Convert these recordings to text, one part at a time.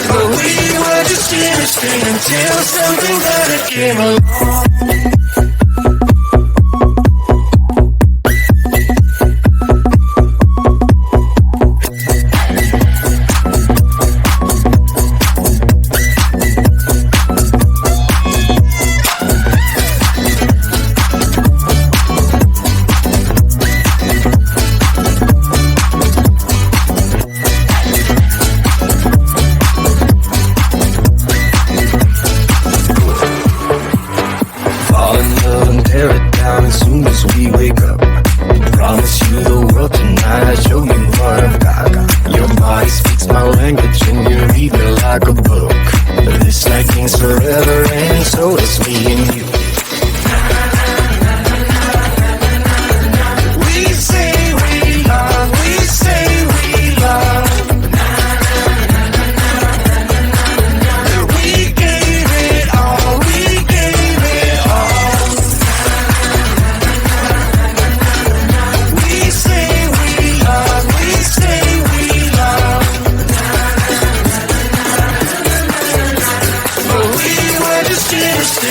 But we were just innocent until something better came along.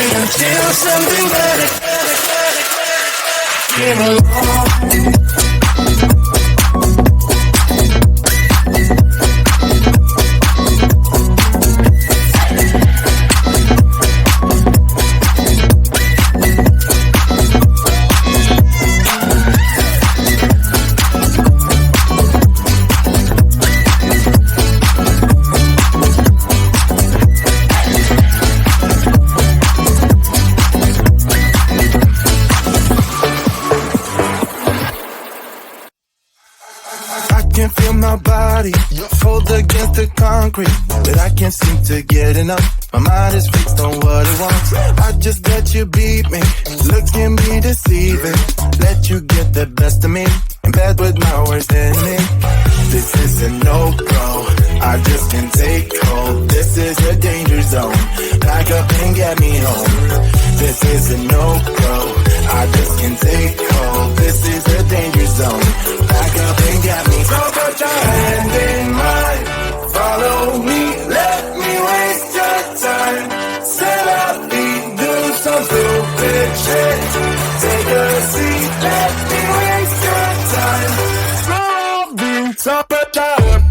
Until something better came along. Hold against the concrete, but I can't seem to get enough. My mind is fixed on what it wants. I just let you beat me, look at me deceiving. Let you get the best of me, in bed with my worst enemy. This is a no-go, I just can't take hold. This is a danger zone, back up and get me home. This is a no-go, I just can't take hold. This is a danger zone, back up and get me. So put your hand in mine, follow me, let me waste your time. Set up, do some stupid shit. Take a seat, let me waste your time. Moving top of time.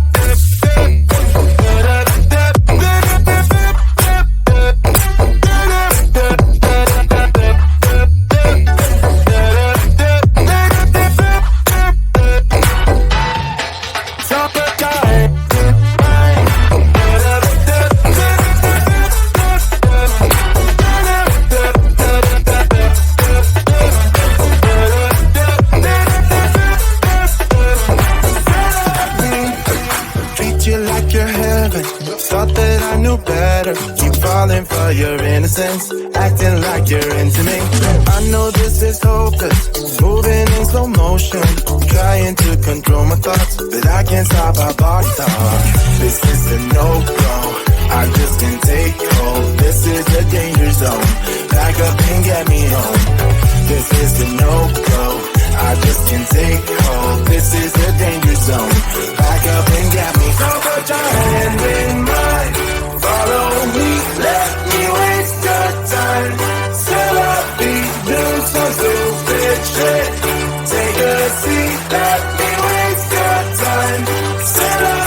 For your innocence, acting like you're into me. I know this is hopeless, moving in slow motion, trying to control my thoughts, but I can't stop our body talk. This is a no-go, I just can't take hold. This is a danger zone, back up and get me home. This is a no-go, I just can't take hold. This is a danger zone, back up and get me. So put your hand in mine, follow me, let me waste your time. Still up, do some stupid shit. Take a seat, let me waste your time. Still up,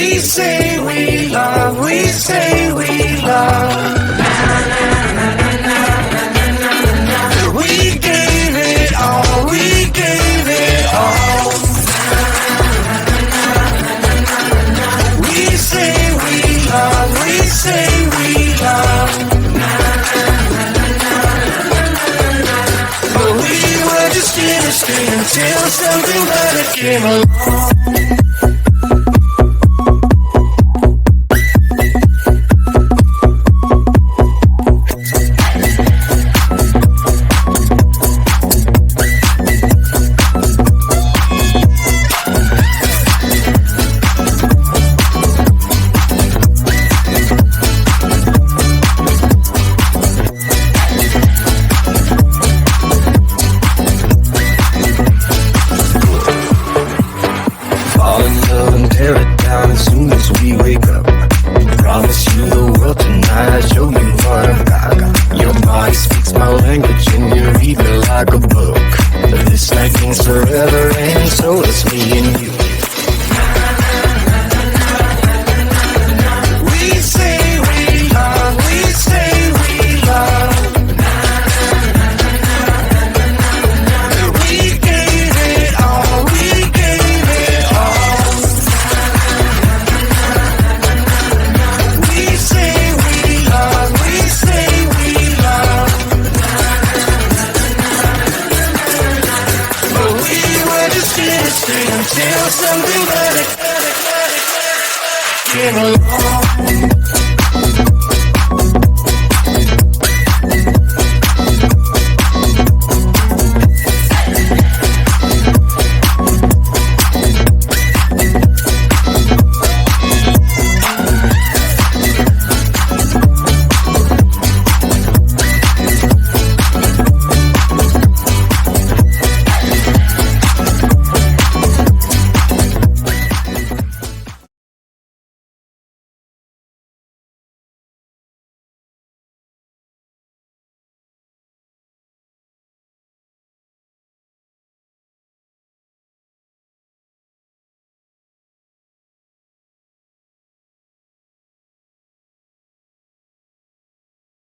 We say we love, we say we love. We gave it all, we gave it all. We say we love, we say we love. But we were just innocent until something better came along. Forever, and so it's me and you. We say we love, we say we love. We gave it all, we gave it all. We say we love, we say we love. Until something better came along.